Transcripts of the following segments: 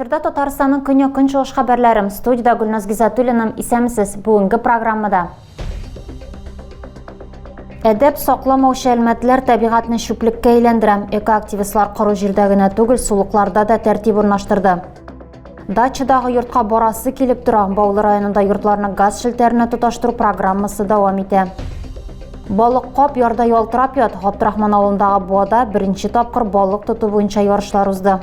Эфирда Татарстанның күн чыгыш хәбәрләрем. Студияда Гөлназ Гизатуллина, исәмсез бүгенге программада. Әдәп сакламаучы әлмәтләр табигатьне чүплеккә әйләндерә. Экоактивистлар коры җирдә генә түгел, сулыкларда да тәртип урнаштырды. Дачадагы йортка барасы килеп тора. Баулы районында йортларны газ шелтәренә тоташтыру программасы дәвам итә. Балык кап ярда ялтырап ят. Габдрахман авылындагы буада беренче тапкыр балык тоту буенча ярышлар узды.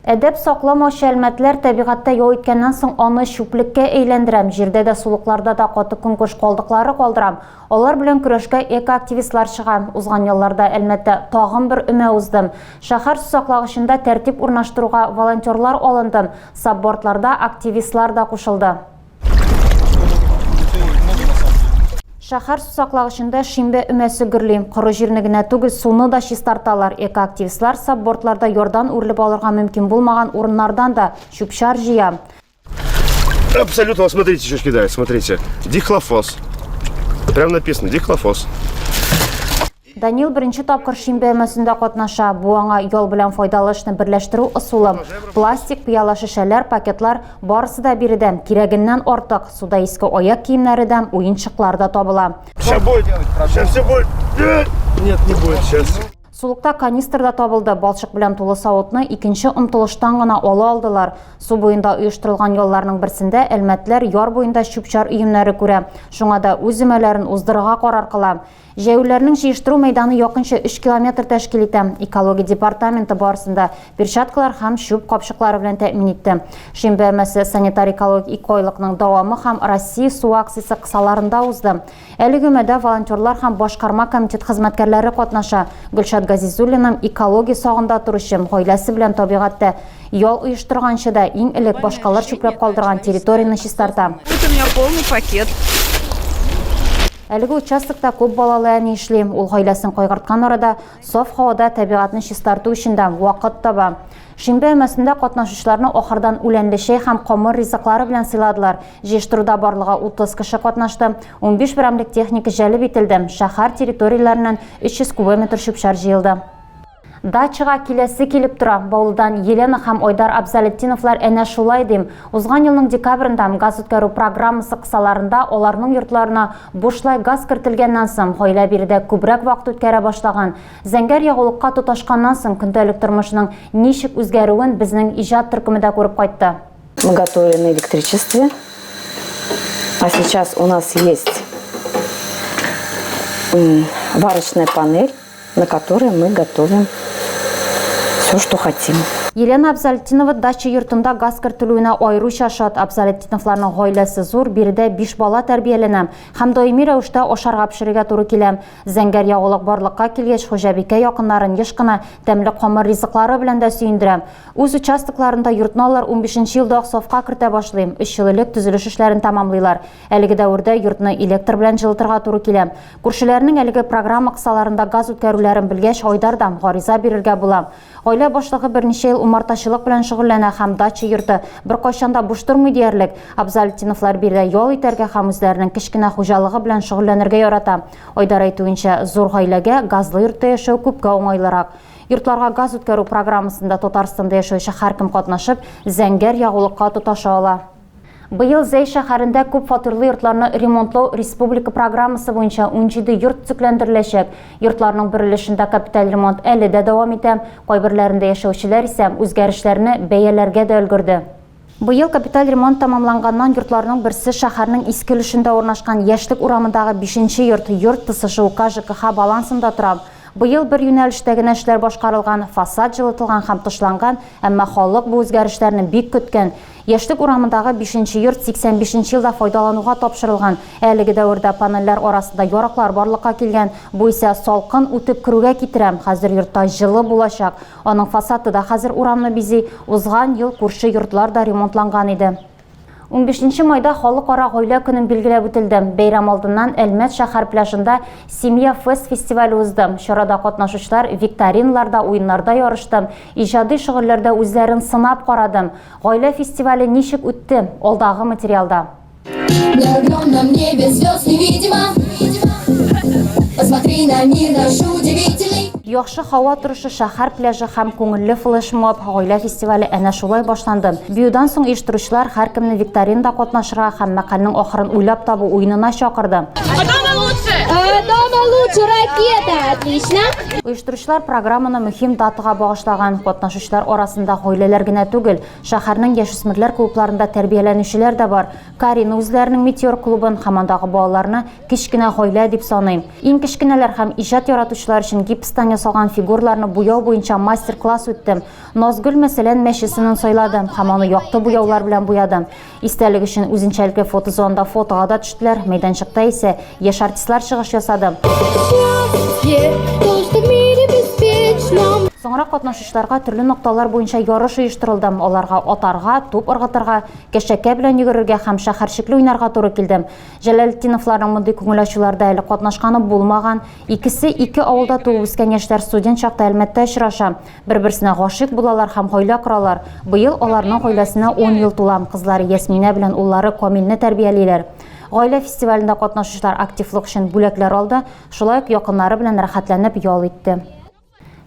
Әдәп сакламаучы әлмәтләр табигатьтә ял иткәннән соң аны чүплеккә әйләндерәм. Җирдә дә сулыкларда да каты конкурс калдыклары калдырам. Алар белән көрәшкә экоактивистлар чыга. Узган елларда Әлмәттә тагын бер өмә уздым. Шәһәр су саклагычында тәртип урнаштыруга волонтерлар алынды. Саббордларда активистлар да кушылды. Шәһәр су саклагычында шимбә өмәсе гөрлим. Коры җирне генә түгел, суны да чистарталар. Экоактивистлар саббордларда ярдан үрлеп алырга мөмкин булмаган урыннардан да чүп-чар җыя. Абсолютно, вот смотрите, что кидает, смотрите. Дихлофос. Прям написано, дихлофос. Данил беренче тапкыр шимбә өмәсендә катнаша. Бу аңа ял белән файдалы эшне берләштерү ысулы. Пластик, пыяла шешәләр, пакетлар барысы да биредән, кирәгеннән артык. Суда иске аяк киемнәрдән, уенчыклар да табыла. Сейчас будет, сейчас все будет. Нет, не будет сейчас. Сулыкта канистрда табылды. Балчык белән тулы савытны икенче омтылыштан гына ала алдылар. Су буенда оештырылган ялларның берсендә әлмәтләр яр буенда чүп-чар өемнәре күрә. Шуңа да үз өмәләрен уздырырга карар кыла. Җәүләрнең җыештыру мәйданы якынча 3 километр тәшкил итә. Экология департаменты барысында перчаткалар һәм чүп капчыклары белән тәэмин итте. Шимбә өмәсе санитар-экологик икойлыкның дәвамы һәм Россия су акциясе кысаларында узды. Әлеге өмәдә волонтерлар һәм башкарма комитет хезмәткәрләре катнаша. Гөлшат Газизуллина экология сагында торучы, гаиләсе белән табигатьтә ял оештырганчы да иң элек башкалар чүпләп калдырган территорияны чистарта. Вот у меня полный пакет. Әлеге участокта күп балалы әни эшли. Ул гаиләсен кайгырткан арада саф һавада табигатьне чистарту өчен дә вакыт таба. Шимбә өмәсендә катнашучыларны ахырдан үләнле чәй һәм камыр ризыклары белән сыйладылар. Җыештыруда барлыгы 30 кеше катнашты. 15 берәмлек техника җәлеп ителде. Шәһәр территорияләреннән 300 кубометр чүп-чар җыелды. Дачага киләсе килеп тора. Баулыдан Елена һәм Айдар Абзалетдиновлар әнә шулай дим. Узган елның декабрендә газ үткәрү программасы кысаларында аларның йортларына бушлай газ кертелгәннән соң гаилә биредә күбрәк вакыт үткәрә башлаган. Зәңгәр ягулыкка тоташканнан соң көндәлек тормышның ничек үзгәрүен безнең иҗат төркемендә күреп кайтты. Мы готовили на электричестве, а сейчас у нас есть варочная панель, на которой мы готовим все, что хотим. Елена Абзалетдинова дача йортында газ кертелүенә айруча шат. Абзалетдиновларның гаиләсе зур, биредә 5 бала тәрбияләнә. Һәм даими рәвештә ашарга пешерергә туры килә. Зәңгәр ягулык барлыкка килгәч, хуҗабикә якыннарын еш кына тәмле камыр ризыклары белән дә сөендерә. Үз участокларында йортналар 15 елда сафка кертә башлый. 3 ел элек төзелеш эшләрен тәмамлыйлар. Әлеге дәврдә йортны электр белән җылытырга туры килә. Күршеләрнең әлеге программа кысаларында газ үткәрүләрен белгәч, Айдардан гариза бирергә була. Гаилә башлыгы берничә ел умартачылык белән шөгыльләнә һәм дача йорты беркайчанда буш тормый диярлек. Абзалетдиновлар биредә ял итәргә һәм үзләренең кечкенә хуҗалыгы белән шөгыльләнергә ярата. Айдар әйтүенчә, зур гаиләгә газлы йортта яшәү күпкә уңайлырак. Йортларга газ үткәрү программасында Татарстанда яшәүче һәркем катнашып, зәңгәр ягулыкка тоташа ала. Быел Зәй шәһәрендә күп фатирлы йортларны ремонтлау республика программасы буенча 17 йорт төзекләндереләчәк. Йортларның бер өлешендә капиталь ремонт әле дә дәвам итә. Кайберләрендә яшәүчеләр исә үзгәрешләрне бәяләргә дә өлгерде. Быел капиталь ремонт тамамланганнан йортларның берсе шәһәрнең иске өлешендә урнашкан Яшьлек урамындагы 5нче йорт ТСШУК ЖКХ балансында тора. Быел бер юнәлештә генә эшләр башкарылган, фасад җылытылган һәм тышланган, әмма халык бу үзгәрешләрне бик көткән. Яшьлек урамындагы 5нче йорт 85нче елда файдалануга тапшырылган. Әлеге дәврдә панельләр арасында яраклар барлыкка килгән. Бу исә салкын үтеп керүгә китерә. Хәзер йортта җылы булачак. Аның фасады да хәзер урамны бизи. Узган ел күрше йортлар да ремонтланган иде. 15 майда халыкара гаилә көнен билгеләп үтелде. Бәйрәм алдыннан Әлмәт шәһәр пляжында Семья фест фестивале узды. Чарада катнашучылар викториналарда, уеннарда ярышты. Иҗади шөгыльләрдә үзләрен сынап карады. Гаилә фестивале ничек үтте? Алдагы материалда. На огромном небе звезд невидимо. Посмотри на мир наш удивительный. Яхшы һава торышы, шәһәр пляжы һәм күңелле флешмоб гаилә фестивале әнә шулай башланды. Биюдан соң оештыручылар һәркемне викторинада катнашырга һәм мәкальнең ахырын уйлап табу уенына чакырды. Дома лучше ракета, отлично. Оештыручылар программаны мөһим датага багышлаган. Катнашучылар арасында гаиләләр генә түгел, шәһәрнең яшүсмерләр клубларында тәрбияләнүчеләр дә бар. Карин үзләренең Метеор клубын һәмандагы балаларны кичкенә гаилә дип саный. Иң кичкенәләр һәм иҗат яратучылар өчен гипстан ясалган фигурларны буяу буенча мастер-класс үтте. Назгөл мәсәлән мәчесенең сайлады һәм аны якты буяулар белән буяды. Истәлек өчен үзенчәлекле фотозонда фотога да төштеләр. Мәйданчыкта исә яшь артистлар чыгыш ясады. Соңра катнашучыларга төрле нокталар буенча ярыш оештырылды. Аларга атарга, туп ыргытырга, кәшәкә белән йөгерергә һәм шәһәрчекле уйнарга туры килде. Җәләлетдиновларның мондый күңел ачуларда әле катнашканы булмаган. Икесе ике авылда туып үскән яшьләр студент чакта Әлмәттә очраша. Бер-берсенә гашыйк булалар һәм гаилә коралар. Быел аларның гаиләсенә 10 ел тула. Кызлары Ясмина белән уллары Камилне тәрбиялиләр. Гаилә фестивалендә катнашучылар активлык өчен бүләкләр алды. Шулай ук якыннары белән рәхәтләнеп ял итте.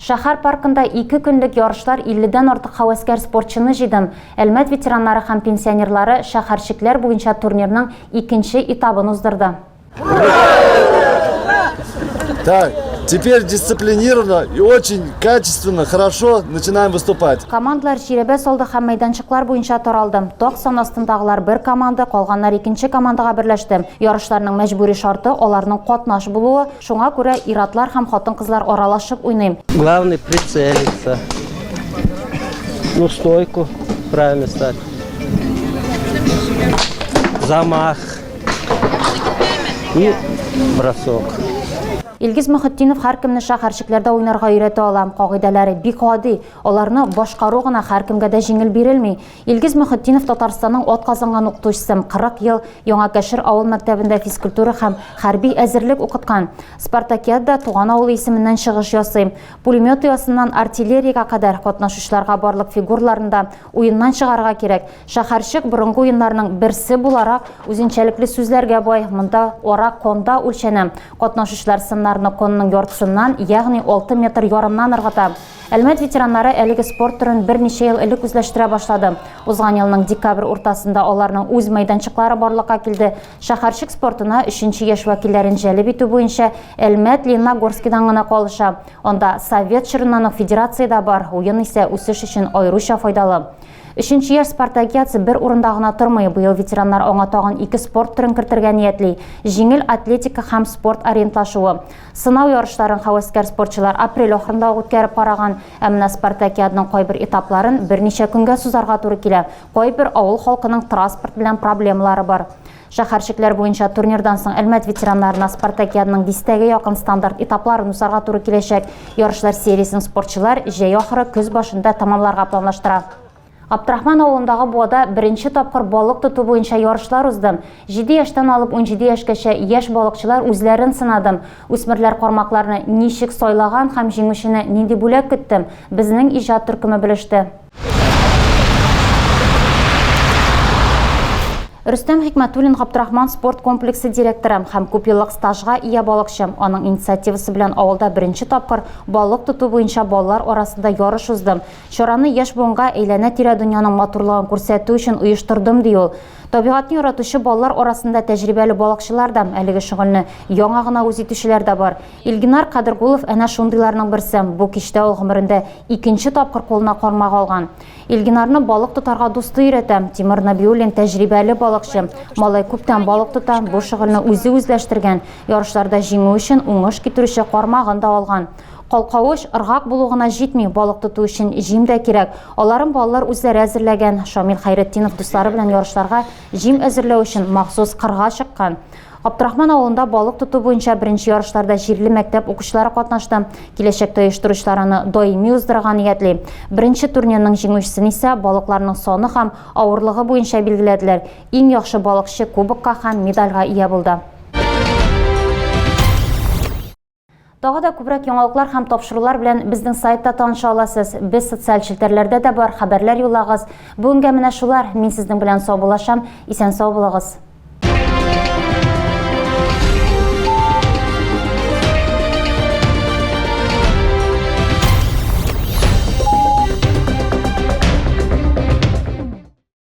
Шәһәр паркында 2 көнлек ярышлар 50-дән артык һәвәскәр спортчыны җыйды. Әлмәт ветераннары һәм пенсионерлары шәһәрчекләр буенча турнирның 2нче этабын уздырды. Так, теперь дисциплинированно и очень качественно, хорошо начинаем выступать. Командалар җирәбә салды һәм мәйданчыклар буенча таралды. Ток сан астындагылар бер команда, калганнар икенче командага берләште. Ярышларның мәҗбүри шарты аларның катнаш булуы, шуңа күрә ир-атлар һәм хатын-кызлар аралашып уйный. Главное прицелиться. Ну, стойку правильно ставить. Замах. И бросок. Илгиз Мөхетдинов һәркемне шәһәрчекләрдә уйнарга өйрәтә ала. Кагыйдәләре бик гади. Аларны башкару гына һәркемгә дә җиңел бирелми. Илгиз Мөхетдинов Татарстанның атказанган укытучысы, 40 ел Яңа Кәшер авыл мәктәбендә физкультура һәм хәрби әзерлек укыткан. Спартакиадада туган авыл исеменнән чыгыш ясый. Пулемет ясыннан артиллерияга кадәр катнашучыларга барлык фигурларында уеннан чыгарга кирәк. Шәһәрчек борынгы уеннарның берсе буларак үзенчәлекле сүзләргә бай. Монда ара конда үлчәнә. Катнашучылар конның яртысыннан, ягъни 6 метр ярымнан ыргыта. Әлмәт ветераннары әлеге спорт түрен берничә ел элек үзләштерә башлады. Узган елның декабрь уртасында аларның үз мәйданчыклары барлыкка килде. Шәһәрчек спортына 3нче яшь вәкилләрен җәлеп итү буенча Әлмәт Лениногорскидан гына калыша. Анда Совет чорыннан федерациядә бар, уен исә үсеш өчен аеруча файдалы. 3нче яшь спартакиадасы бер урында гына тормый. Быел ветераннар аңа тагын 2 спорт түрен кертергә ниятли. Җиңел атлетика һәм спорт ориентлашуы. Сынау ярышларын һәвәскәр спортчылар апрель ахырында үткәреп караган. Әмма спартакиаданың кайбер этапларын берничә көнгә сузарга туры килә. Кайбер авыл халкының транспорт белән проблемалары бар. Шәһәрчекләр буенча турнирдан соң Әлмәт ветераннарына спартакиаданың 10-гә якын стандарт этапларын узарга туры киләчәк. Ярышлар сериясен спортчылар җәй ахыры көз башында тәмамларга планлаштыра. Абдрахман авылындагы буада беренче тапкыр балык тоту буенча ярышлар узды. 7 яшьтән алып 17 яшькәчә яшь балыкчылар үзләрен сынады. Үсмерләр кармакларны ничек сайлаган һәм җиңүчене нинди бүләк көтте? Безнең иҗат төркеме белеште. Рөстәм Хикмәтуллин Абдрахман спорт комплексы директоры һәм күпьеллык стажга ия балыкчы. Аның инициативасы белән авылда беренче тапкыр балык тоту буенча балалар арасында ярыш узды. Чараны яшь буынга әйләнә тирә дөньяның матурлыгын күрсәтү өчен оештырдым ди ул. Табигатны яратучы балалар арасында тәҗрибәле балыкчылар да, әлеге шөгыльне яңа гына үз итүчеләр дә бар. Илгинар Кадыргулов әнә шундыйларның берсе. Бу кичтә ул гомерендә 2нче тапкыр кулына кармак алган. Илгинарны балык тотарга дусты өйрәтә. Тимер Набиуллин тәҗрибәле балыкчы. Малай күптән балык тота, бу шөгыльне үзе үзләштергән. Ярышларда җиңү өчен уңыш китерүче кармагын да алган. Калкавыш, ыргак булугына җитми, балык тоту өчен җим дә кирәк. Аларын балалар үзләре әзерләгән. Шамил Хайретдинов дуслары белән ярышларга җим әзерләү өчен махсус кырга чыккан. Абдрахман авылында балык тоту буенча беренче ярышларда җирле мәктәп укучылары катнашты. Киләчәктә оештыручыларны даими уздырырга ниятли. Беренче турнирның җиңүчесен исә балыкларның саны һәм авырлыгы буенча билгеләделәр. Иң яхшы балыкчы кубокка һәм медальгә ия булды. Тагы да күбрәк яңалыклар һәм тапшырулар белән безнең сайтта таныша аласыз. Без социаль челтәрләрдә дә бар, хәбәрләр юллагыз. Бүгенгә менә шулар. Мин сезнең белән сау булашам. Исән сау булыгыз.